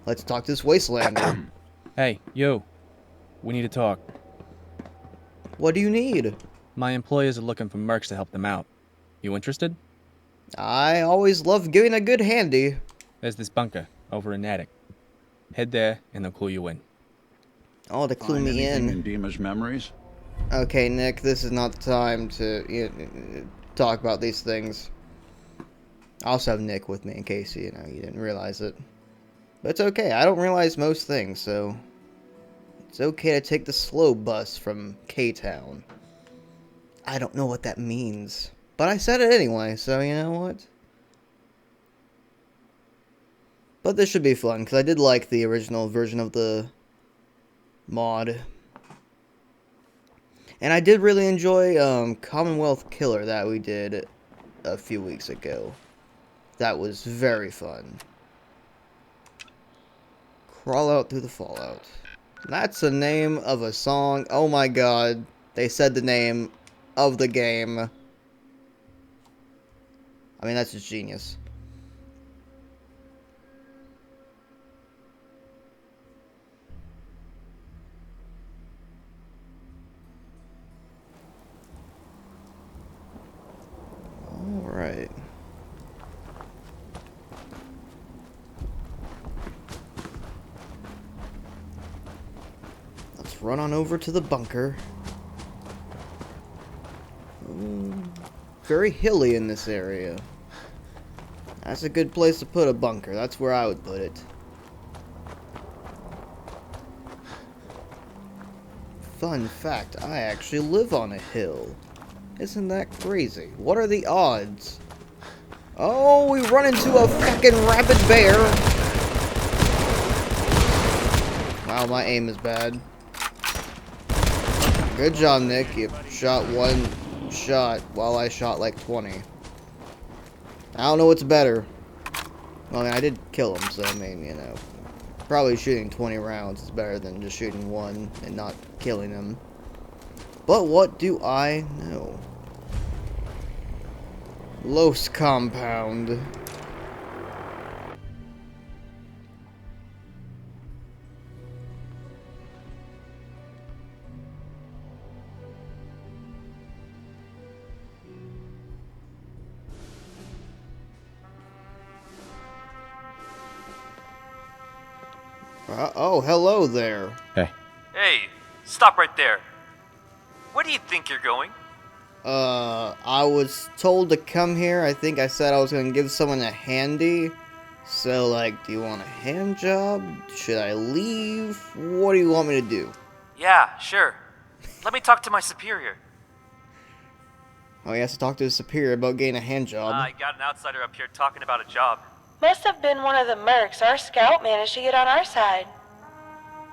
Let's talk to this wastelander. Hey, you. We need to talk. What do you need? My employers are looking for mercs to help them out. You interested? I always love giving a good handy. There's this bunker over in the attic. Head there, and they'll clue you in. Oh, to clue Find me anything in. in Dima's memories? Okay, Nick, this is not the time to talk about these things. I also have Nick with me in case you didn't realize it. But it's okay. I don't realize most things, so it's okay to take the slow bus from K-Town. I don't know what that means, but I said it anyway, so you know what? But this should be fun, because I did like the original version of the mod. And I did really enjoy Commonwealth Killer that we did a few weeks ago. That was very fun. Crawl out through the fallout. That's the name of a song. Oh my god. They said the name of the game. I mean, that's just genius. Alright. Let's run on over to the bunker. Very hilly in this area. That's a good place to put a bunker. That's where I would put it. Fun fact, I actually live on a hill. Isn't that crazy? What are the odds? Oh, we run into a fucking rabid bear. Wow, my aim is bad. Good job, Nick. You shot one shot while I shot like 20. I don't know what's better. Well, I mean, I did kill him, so I mean, probably shooting 20 rounds is better than just shooting one and not killing him. But what do I know? Los Compound. Oh, hello there. Hey. Hey, stop right there. Where do you think you're going? I was told to come here. I think I said I was gonna give someone a handy. So, like, do you want a hand job? Should I leave? What do you want me to do? Yeah, sure. Let me talk to my superior. Oh, he has to talk to his superior about getting a hand job. I got an outsider up here talking about a job. Must have been one of the mercs our scout managed to get on our side.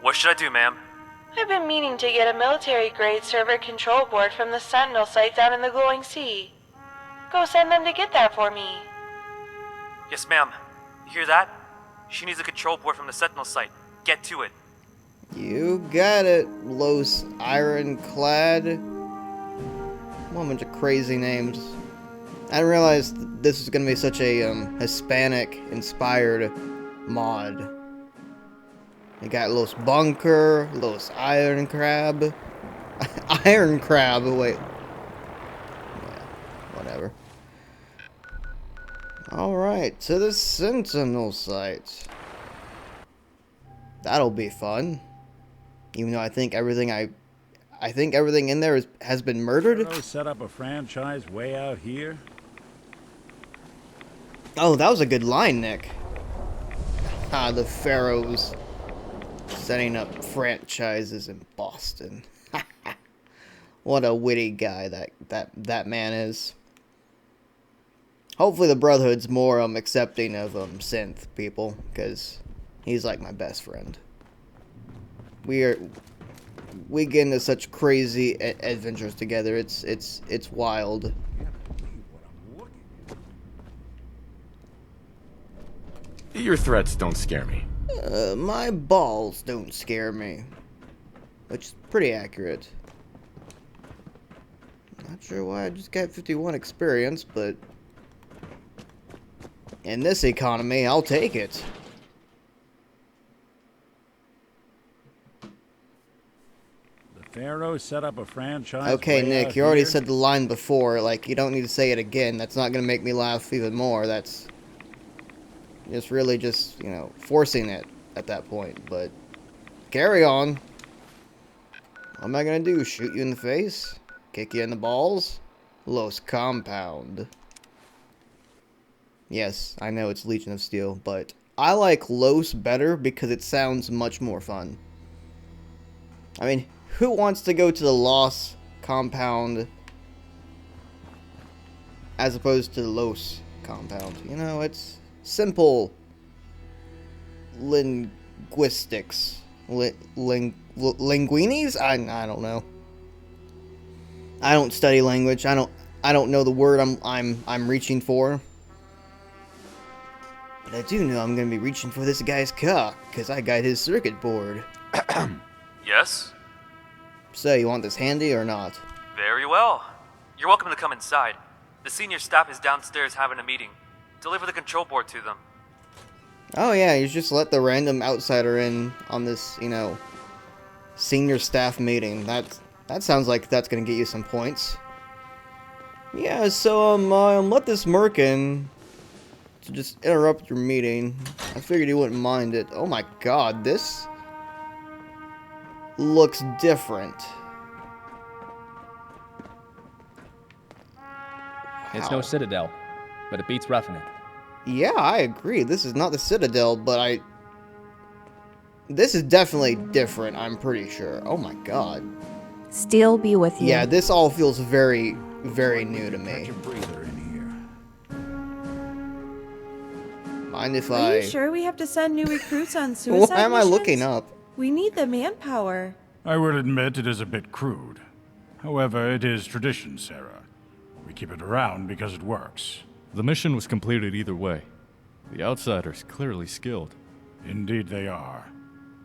What should I do, ma'am? I've been meaning to get a military-grade server control board from the Sentinel site down in the Glowing Sea. Go send them to get that for me. Yes, ma'am. You hear that? She needs a control board from the Sentinel site. Get to it. You got it, Los Ironclad. One bunch of crazy names. I didn't realize this was gonna be such a Hispanic-inspired mod. You got Los Bunker, Los Iron Crab. Iron Crab, wait. Yeah, whatever. Alright, to the Sentinel site. That'll be fun. Even though I think everything in there has been murdered. Set up a franchise way out here? Oh, that was a good line, Nick. Ah, the Pharaohs setting up franchises in Boston. What a witty guy that man is. Hopefully the Brotherhood's more accepting of synth people, because he's like my best friend. We get into such crazy adventures together. It's wild. Your threats don't scare me. My balls don't scare me. Which is pretty accurate. Not sure why I just got 51 experience, but in this economy, I'll take it. Pharaoh set up a franchise. Okay, way Nick, out you already here? said the line before. Like, you don't need to say it again. That's not gonna make me laugh even more. That's just really just, you know, forcing it at that point. But carry on. What am I gonna do? Shoot you in the face? Kick you in the balls? Los Compound. Yes, I know it's Legion of Steel, but I like Los better because it sounds much more fun. I mean, who wants to go to the Los Compound as opposed to the Los Compound? You know, it's simple linguistics. Linguinis? I don't know. I don't study language. I don't know the word I'm reaching for. But I do know I'm gonna be reaching for this guy's cock, because I got his circuit board. Yes? So, you want this handy or not? Very well. You're welcome to come inside. The senior staff is downstairs having a meeting. Deliver the control board to them. Oh yeah, you just let the random outsider in on this, you know, senior staff meeting. That sounds like that's gonna get you some points. Yeah, so, let this merc in to just interrupt your meeting. I figured you wouldn't mind it. Oh my god, this looks different. It's no Wow. citadel, but it beats roughing it. Yeah, I agree. This is not the Citadel, but this is definitely different, I'm pretty sure. Oh my god. Steel be with you. Yeah, this all feels very, very new to me. Catch a breather in Mind if Are you I... sure we have to send new recruits on suicide Why am I missions? looking up? We need the manpower. here. I will admit it is a bit crude. However, it is tradition, Sarah. We keep it around because it works. The mission was completed either way. The outsiders clearly skilled. Indeed they are.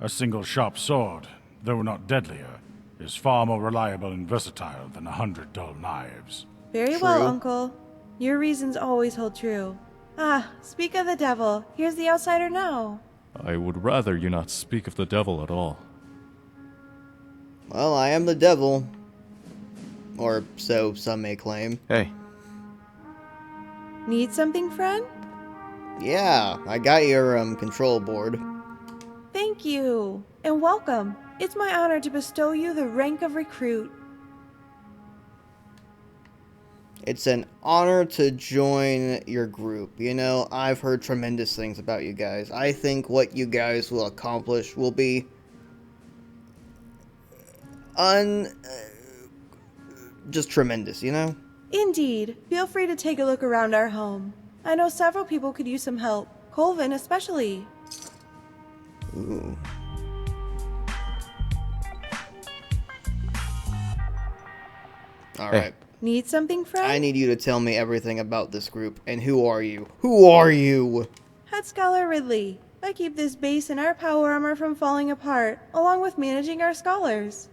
A single sharp sword, though not deadlier, is far more reliable and versatile than 100 dull knives. Very well, True. Uncle. Your reasons always hold true. Ah, speak of the devil. Here's the outsider now. I would rather you not speak of the devil at all. Well, I am the devil. Or so some may claim. Hey, Need something, friend? Yeah, I got your, control board. Thank you, and welcome. It's my honor to bestow you the rank of recruit. It's an honor to join your group. You know, I've heard tremendous things about you guys. I think what you guys will accomplish will be just tremendous, you know? Indeed. Feel free to take a look around our home. I know several people could use some help. Colvin especially. Ooh. Alright. Need something, friend? I need you to tell me everything about this group. And who are you? Who are you? Head Scholar Ridley. I keep this base and our power armor from falling apart, along with managing our scholars.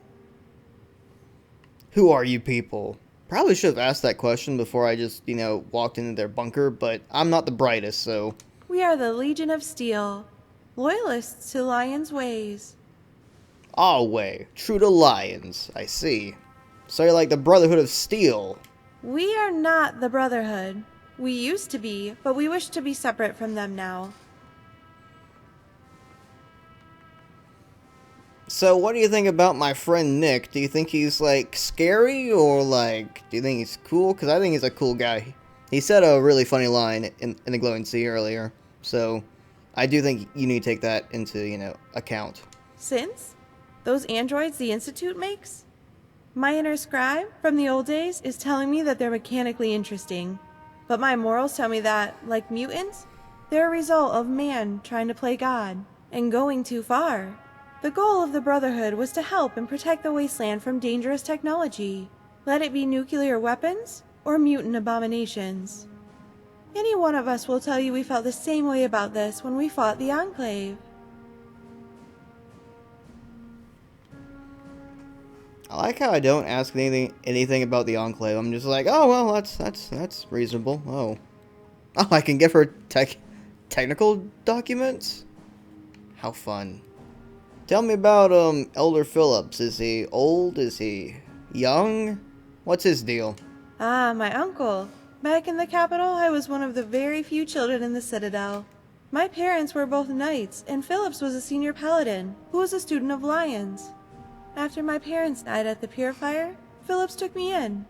Who are you people? Probably should have asked that question before I just, you know, walked into their bunker, but I'm not the brightest, so... We are the Legion of Steel, loyalists to Lion's ways. Ah, way. True to lions. I see. So you're like the Brotherhood of Steel. We are not the Brotherhood. We used to be, but we wish to be separate from them now. So what do you think about my friend Nick? Do you think he's, like, scary, or, like, do you think he's cool? Because I think he's a cool guy. He said a really funny line in the Glowing Sea earlier. So I do think you need to take that into, you know, account. Since? Those androids the Institute makes? My inner scribe from the old days is telling me that they're mechanically interesting. But my morals tell me that, like mutants, they're a result of man trying to play God, and going too far. The goal of the Brotherhood was to help and protect the wasteland from dangerous technology, let it be nuclear weapons or mutant abominations. Any one of us will tell you we felt the same way about this when we fought the Enclave. I like how I don't ask anything about the Enclave. I'm just like, oh well, that's reasonable. Oh, I can give her technical documents. How fun. Tell me about Elder Phillips. Is he old? Is he young? What's his deal? Ah, my uncle. Back in the capital, I was one of the very few children in the Citadel. My parents were both knights, and Phillips was a senior paladin, who was a student of lions. After my parents died at the Purifier, Phillips took me in.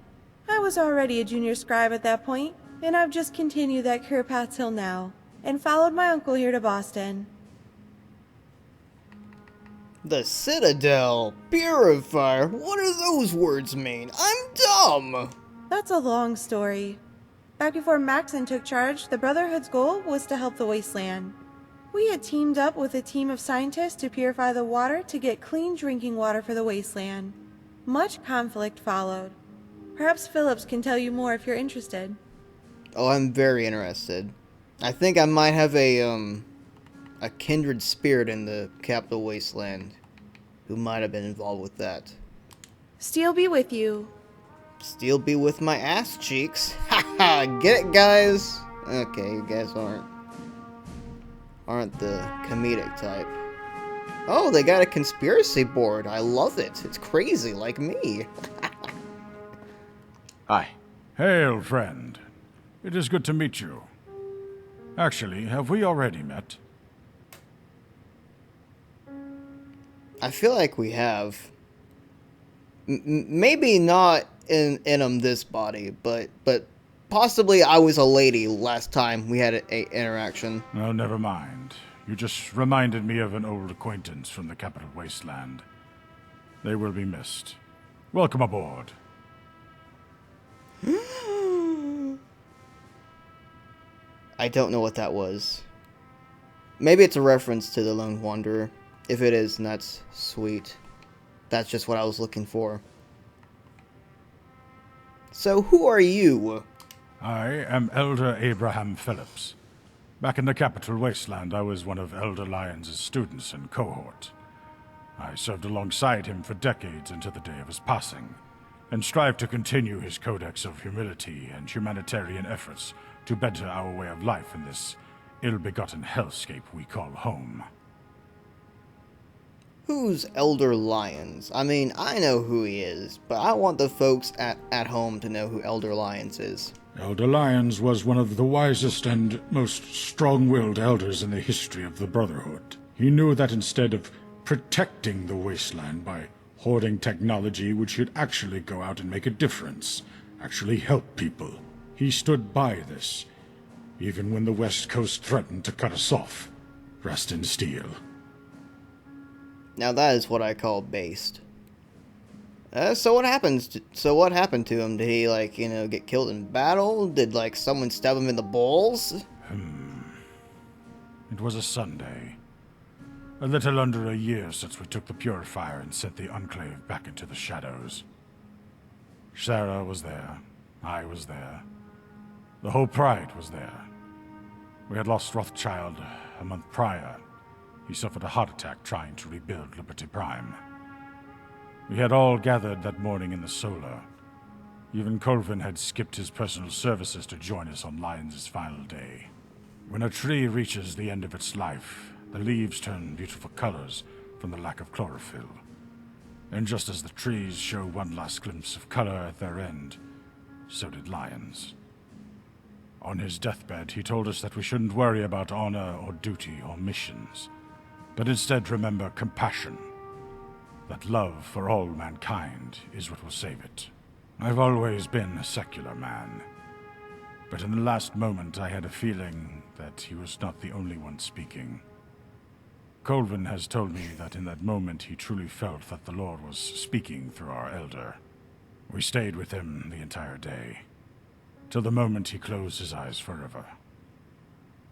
I was already a junior scribe at that point, and I've just continued that career path till now, and followed my uncle here to Boston. The Citadel. Purifier. What do those words mean? I'm dumb. That's a long story. Back before Maxon took charge, the Brotherhood's goal was to help the Wasteland. We had teamed up with a team of scientists to purify the water to get clean drinking water for the Wasteland. Much conflict followed. Perhaps Phillips can tell you more if you're interested. Oh, I'm very interested. I think I might have a kindred spirit in the capital wasteland who might have been involved with that. Steel be with you. Steel be with my ass cheeks. Haha, get it, guys? Okay, you guys aren't the comedic type. Oh, they got a conspiracy board. I love it. It's crazy, like me. Hi. Hail, friend. It is good to meet you. Actually, have we already met? I feel like we have. Maybe not in this body, but possibly I was a lady last time we had a interaction. Oh, never mind. You just reminded me of an old acquaintance from the capital wasteland. They will be missed. Welcome aboard. I don't know what that was. Maybe it's a reference to the Lone Wanderer. If it is, then that's sweet. That's just what I was looking for. So, who are you? I am Elder Abraham Phillips. Back in the capital wasteland, I was one of Elder Lyons' students and cohort. I served alongside him for decades until the day of his passing, and strive to continue his codex of humility and humanitarian efforts to better our way of life in this ill-begotten hellscape we call home. Who's Elder Lyons? I mean, I know who he is, but I want the folks at home to know who Elder Lyons is. Elder Lyons was one of the wisest and most strong-willed elders in the history of the Brotherhood. He knew that instead of protecting the wasteland by hoarding technology which should actually go out and make a difference, actually help people, he stood by this, even when the West Coast threatened to cut us off. Rest in steel. Now that is what I call based. So what happened to him? Did he, like, get killed in battle? Did, like, someone stab him in the balls? It was a Sunday. A little under a year since we took the Purifier and sent the Enclave back into the shadows. Sarah was there. I was there. The whole Pride was there. We had lost Rothschild a month prior. He suffered a heart attack trying to rebuild Liberty Prime. We had all gathered that morning in the Solar. Even Colvin had skipped his personal services to join us on Lyons' final day. When a tree reaches the end of its life, the leaves turn beautiful colors from the lack of chlorophyll. And just as the trees show one last glimpse of color at their end, so did Lyons. On his deathbed, he told us that we shouldn't worry about honor or duty or missions, but instead remember compassion. That love for all mankind is what will save it. I've always been a secular man, but in the last moment I had a feeling that he was not the only one speaking. Colvin has told me that in that moment he truly felt that the Lord was speaking through our elder. We stayed with him the entire day, till the moment he closed his eyes forever.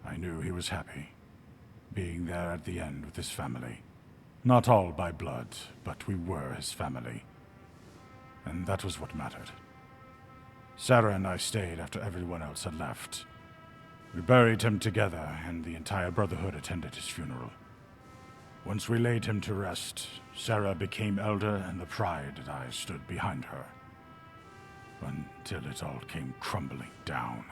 I knew he was happy, being there at the end with his family. Not all by blood, but we were his family. And that was what mattered. Sarah and I stayed after everyone else had left. We buried him together, and the entire Brotherhood attended his funeral. Once we laid him to rest, Sarah became elder, and the Pride and I stood behind her. Until it all came crumbling down.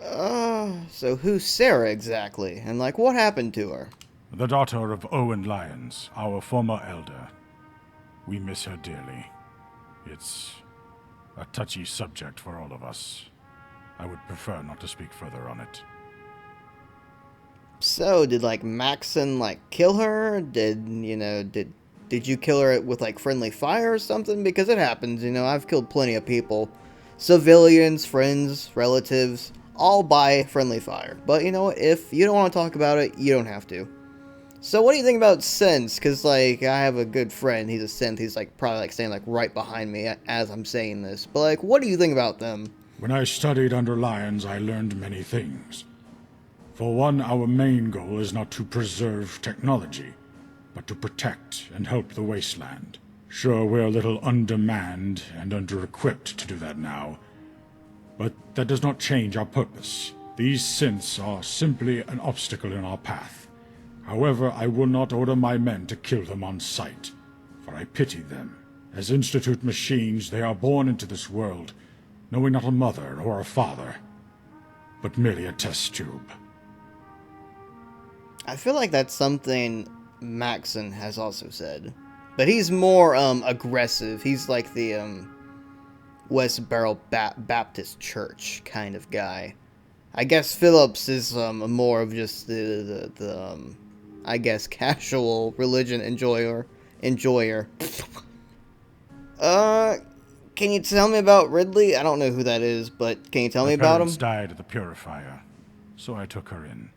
So who's Sarah exactly? And, like, what happened to her? The daughter of Owen Lyons, our former elder. We miss her dearly. It's a touchy subject for all of us. I would prefer not to speak further on it. So, did, like, Maxon, like, kill her? Did you kill her with, like, friendly fire or something? Because it happens, I've killed plenty of people. Civilians, friends, relatives, all by friendly fire. But, you know what? If you don't want to talk about it, you don't have to. So, what do you think about synths? Because, like, I have a good friend, he's a synth, he's, like, probably, like, standing, like, right behind me as I'm saying this. But, like, what do you think about them? When I studied under Lyons, I learned many things. For one, our main goal is not to preserve technology, but to protect and help the wasteland. Sure, we're a little undermanned and under-equipped to do that now, but that does not change our purpose. These synths are simply an obstacle in our path. However, I will not order my men to kill them on sight, for I pity them. As Institute machines, they are born into this world, knowing not a mother or a father, but merely a test tube. I feel like that's something Maxon has also said. But he's more, aggressive. He's like the, West Barrel Baptist Church kind of guy. I guess Phillips is, more of just the I guess, casual religion enjoyer. Can you tell me about Ridley? I don't know who that is, but can you tell me about him? Her parents died at the purifier, so I took her in.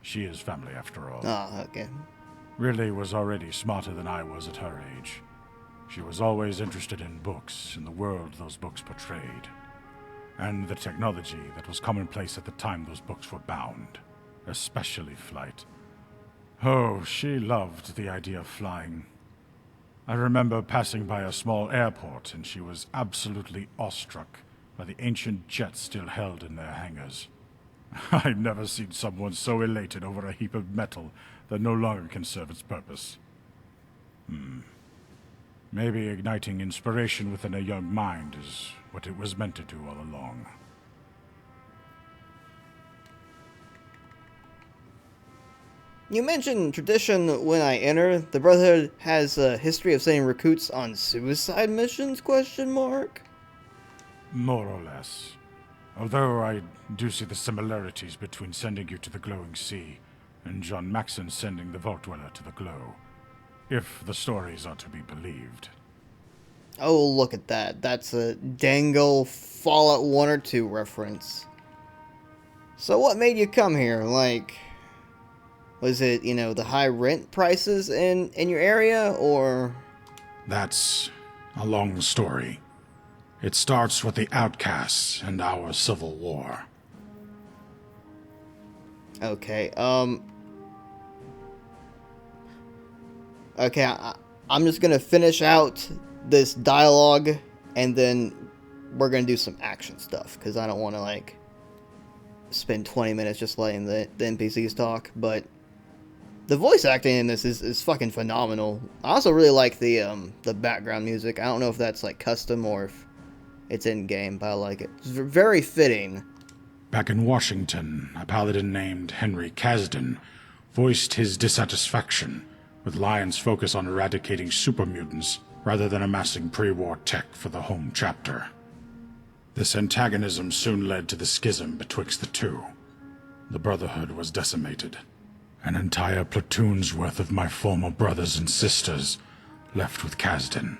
She is family after all. Oh, okay. Ridley was already smarter than I was at her age. She was always interested in books, in the world those books portrayed, and the technology that was commonplace at the time those books were bound, especially flight. Oh, she loved the idea of flying. I remember passing by a small airport, and she was absolutely awestruck by the ancient jets still held in their hangars. I've never seen someone so elated over a heap of metal that no longer can serve its purpose. Maybe igniting inspiration within a young mind is what it was meant to do all along. You mentioned tradition when I enter. The Brotherhood has a history of sending recruits on suicide missions, ? More or less. Although I do see the similarities between sending you to the glowing sea and John Maxon sending the Vault Dweller to the glow, if the stories are to be believed. Oh, look at that. That's a dangle Fallout 1 or 2 reference. So what made you come here? Like, was it, the high rent prices in your area, or? That's a long story. It starts with the outcasts and our civil war. Okay, Okay, I'm just gonna finish out this dialogue, and then we're gonna do some action stuff, because I don't want to, like, spend 20 minutes just letting the NPCs talk, but the voice acting in this is fucking phenomenal. I also really like the background music. I don't know if that's, like, custom or if it's in-game, but I like it. It's very fitting. Back in Washington, a paladin named Henry Kasdan voiced his dissatisfaction with Lyon's focus on eradicating super mutants rather than amassing pre-war tech for the home chapter. This antagonism soon led to the schism betwixt the two. The Brotherhood was decimated. An entire platoon's worth of my former brothers and sisters left with Kasdan,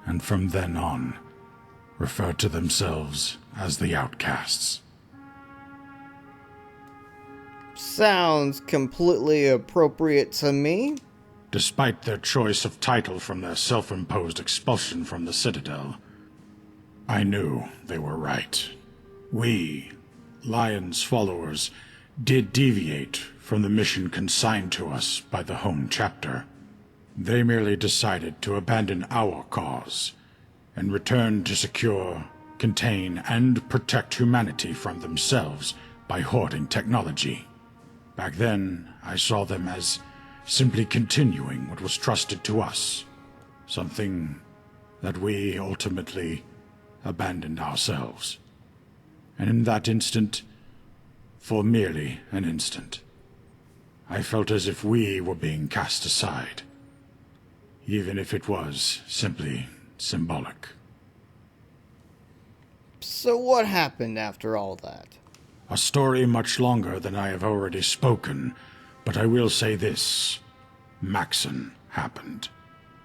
and from then on, referred to themselves as the Outcasts. Sounds completely appropriate to me. Despite their choice of title from their self-imposed expulsion from the Citadel, I knew they were right. We, Lyon's followers, did deviate from the mission consigned to us by the home chapter. They merely decided to abandon our cause and return to secure, contain, and protect humanity from themselves by hoarding technology. Back then, I saw them as simply continuing what was trusted to us, something that we ultimately abandoned ourselves. And in that instant, For merely an instant. I felt as if we were being cast aside. Even if it was simply symbolic. So what happened after all that? A story much longer than I have already spoken, but I will say this. Maxon happened.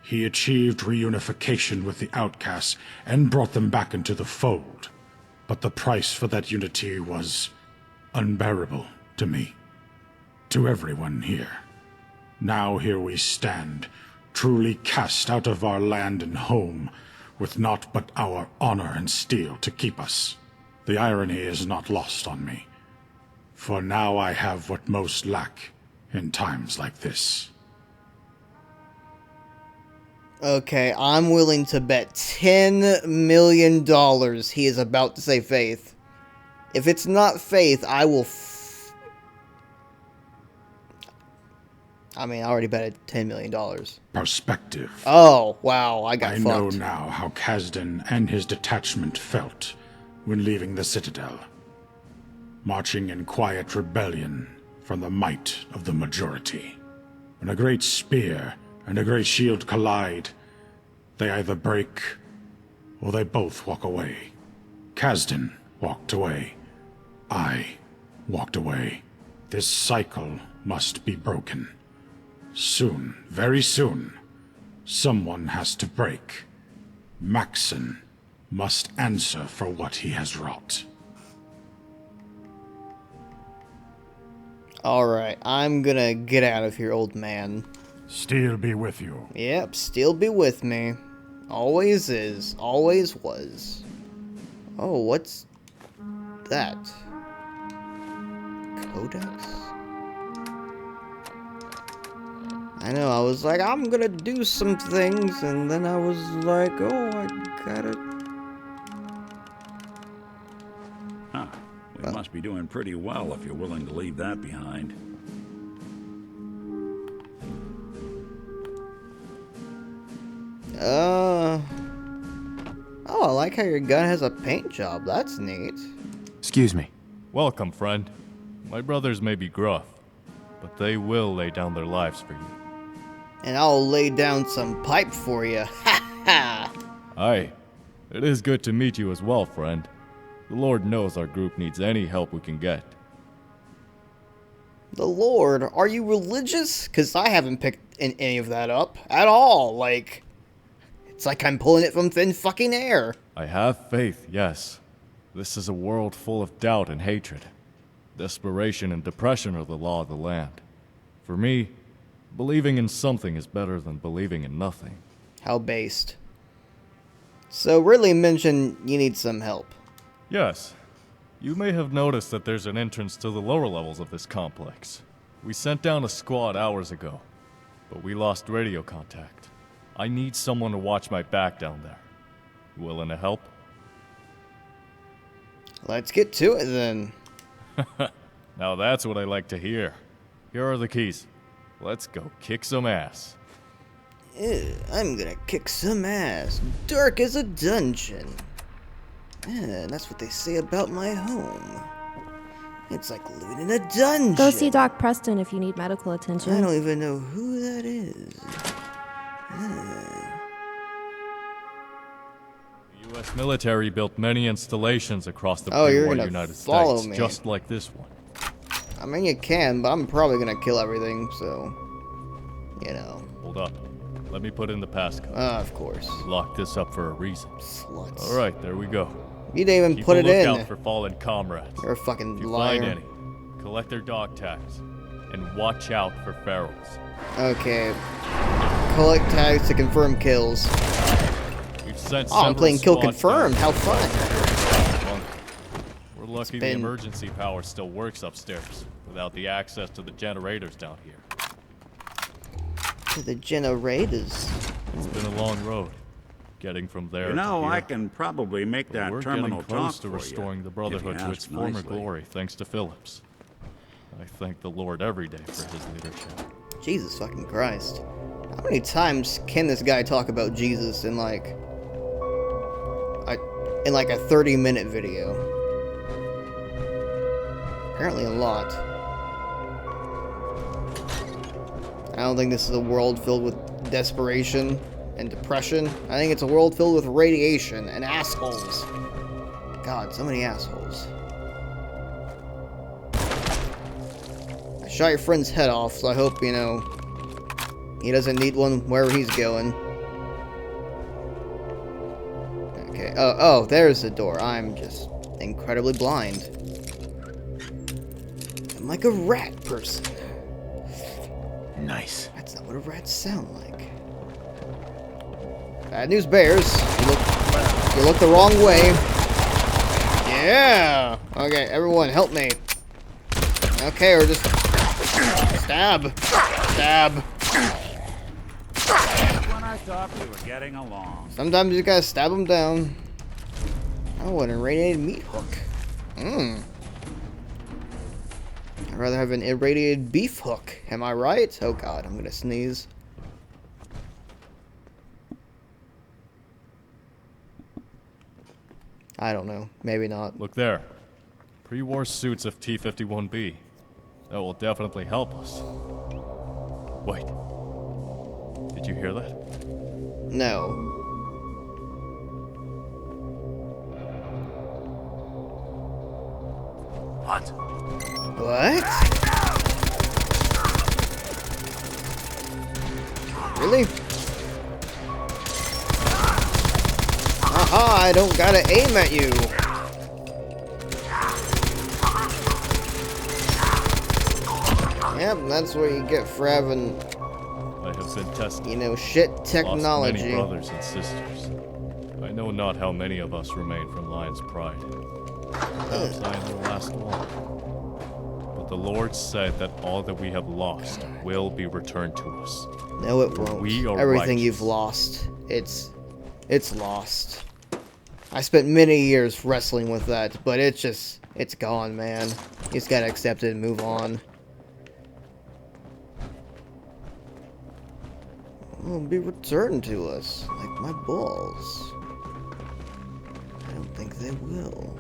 He achieved reunification with the outcasts and brought them back into the fold. But the price for that unity was unbearable to me. To everyone here. Now here we stand, truly cast out of our land and home, with naught but our honor and steel to keep us. The irony is not lost on me. For now I have what most lack in times like this. Okay, I'm willing to bet $10 million he is about to say faith. If it's not faith, I will I already betted $10 million. Perspective. Oh, wow, I got I fucked. know now how Kasdan and his detachment felt when leaving the Citadel. Marching in quiet rebellion from the might of the majority. When a great spear and a great shield collide, they either break or they both walk away. Kasdan walked away. I walked away. This cycle must be broken. Soon, very soon, someone has to break. Maxon must answer for what he has wrought. Alright, I'm gonna get out of here, old man. Steel be with you. Yep, still be with me. Always is, always was. Oh, what's that? Codex? I know, I was like, I'm gonna do some things, and then I was like, oh, I gotta... Huh. We must be doing pretty well if you're willing to leave that behind. Oh, I like how your gun has a paint job. That's neat. Excuse me. Welcome, friend. My brothers may be gruff, but they will lay down their lives for you. And I'll lay down some pipe for you. Ha ha! Aye. It is good to meet you as well, friend. The Lord knows our group needs any help we can get. The Lord? Are you religious? Because I haven't picked any of that up at all. Like, it's like I'm pulling it from thin fucking air. I have faith, yes. This is a world full of doubt and hatred. Desperation and depression are the law of the land. For me, believing in something is better than believing in nothing. How based. So really mention you need some help. Yes. You may have noticed that there's an entrance to the lower levels of this complex. We sent down a squad hours ago, but we lost radio contact. I need someone to watch my back down there. Willing to help? Let's get to it then. Now that's what I like to hear. Here are the keys. Let's go kick some ass. Ew, I'm gonna kick some ass. Dark as a dungeon. Yeah, that's what they say about my home. It's like living in a dungeon. Go see Doc Preston if you need medical attention. I don't even know who that is. The U.S. military built many installations across the you're pre-war gonna United follow States, me. just like this one. I mean, you can, but I'm probably gonna kill everything, so... You know. Hold up. Let me put in the passcode. Of course. Lock this up for a reason. Sluts. Alright, there we go. You didn't even Keep put a it lookout in. for fallen comrades. You're a fucking If you liar. find any, collect their dog tags. And watch out for ferals. Okay. Collect tags to confirm kills. We've sent Oh, I'm several playing Kill squads Confirmed. down. How fun. We're lucky the been- emergency power still works upstairs, without the access to the generators down here. To the generators. It's been a long road, getting from there You know, to here. I can probably make But that we're terminal getting close talk to for restoring you, the if Brotherhood you to its ask former nicely. glory, thanks to Phillips. I thank the Lord every day for his leadership. Jesus fucking Christ. How many times can this guy talk about Jesus in like a 30-minute video? Apparently a lot. I don't think this is a world filled with desperation and depression. I think it's a world filled with radiation and assholes. God, so many assholes. I shot your friend's head off, so I hope, you know, he doesn't need one wherever he's going. Okay, oh, there's the door. I'm just incredibly blind. I'm like a rat person. Nice. That's not what a rat sound like. Bad news bears. You look the wrong way. Yeah! Okay, everyone, help me. Okay, or just stab. Stab. When I thought we were getting along. Sometimes you gotta stab them down. Oh, an irradiated meat hook. Mmm. I'd rather have an irradiated beef hook. Am I right? Oh god, I'm gonna sneeze. I don't know. Maybe not. Look there. Pre-war suits of T-51B. That will definitely help us. Wait. Did you hear that? No. What? What? Really? Aha, I don't gotta aim at you. Yep, that's what you get for having, I have been tested. you know, shit Lost technology. many brothers and sisters. I know not how many of us remain from Lion's Pride. Perhaps I am the last one. But the Lord said that all that we have lost will be returned to us. No, it won't. We are Everything righteous. you've lost, it's lost. I spent many years wrestling with that, but it's gone, man. You just gotta accept it and move on. Will be returned to us, like my balls. I don't think they will.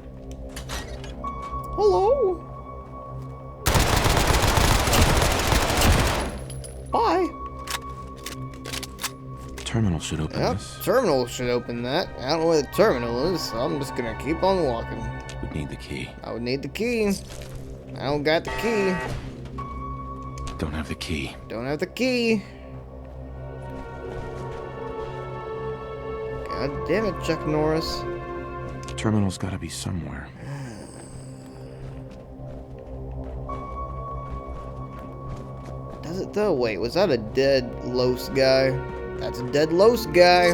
Hello? Bye. Terminal should open Yep, this. terminal should open that. I don't know where the terminal is, so I'm just gonna keep on walking. Would need the key. I would need the key. I don't got the key. Don't have the key. Don't have the key. God damn it, Chuck Norris. Terminal's gotta be somewhere. Does it though? Wait, was that a dead Los guy? That's a dead Los guy.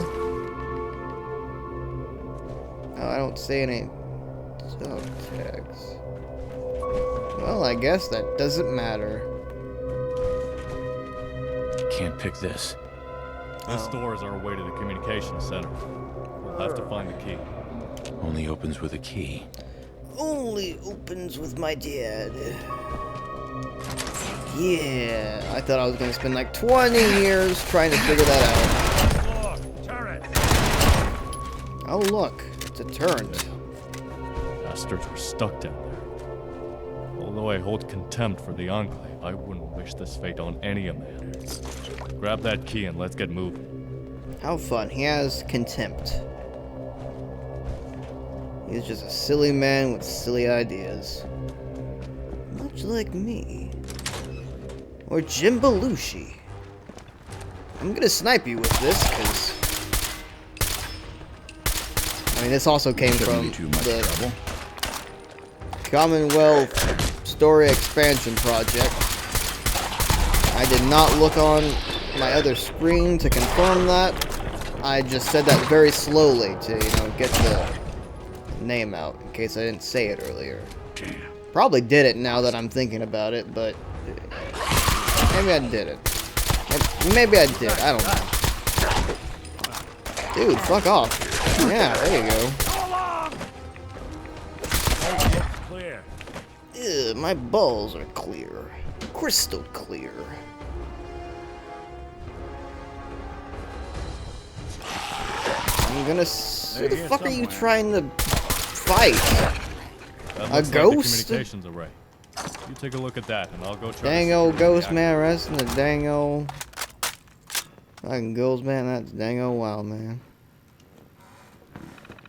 Oh, I don't see any subtext. Well, I guess that doesn't matter. Can't pick this. This door is our way to the communications center. We'll have to find the key. Only opens with a key. Only opens with my dad. Yeah, I thought I was gonna spend like 20 years trying to figure that out. Look, turret. Oh look, it's a turret. Bastards were stuck down there. Although I hold contempt for the Enclave, I wouldn't wish this fate on any of man. Grab that key and let's get moving. How fun. He has contempt. He's just a silly man with silly ideas. Much like me. Or Jim Belushi. I'm gonna snipe you with this, because... I mean, this also came from Too much the trouble. Commonwealth Story Expansion Project. I did not look on my other screen to confirm that. I just said that very slowly to, you know, get the name out, in case I didn't say it earlier. Probably did it now that I'm thinking about it, but maybe I did it. Maybe I did. I don't know. Dude, fuck off. Yeah, there you go. Clear. Ew, my balls are clear. Crystal clear. I'm gonna... Who the fuck are you trying to fight? That A looks like the ghost? communications array. You take a look at that, and I'll go try. Dang old ghost man arresting the dang old fucking ghost man. That's dang old wild man.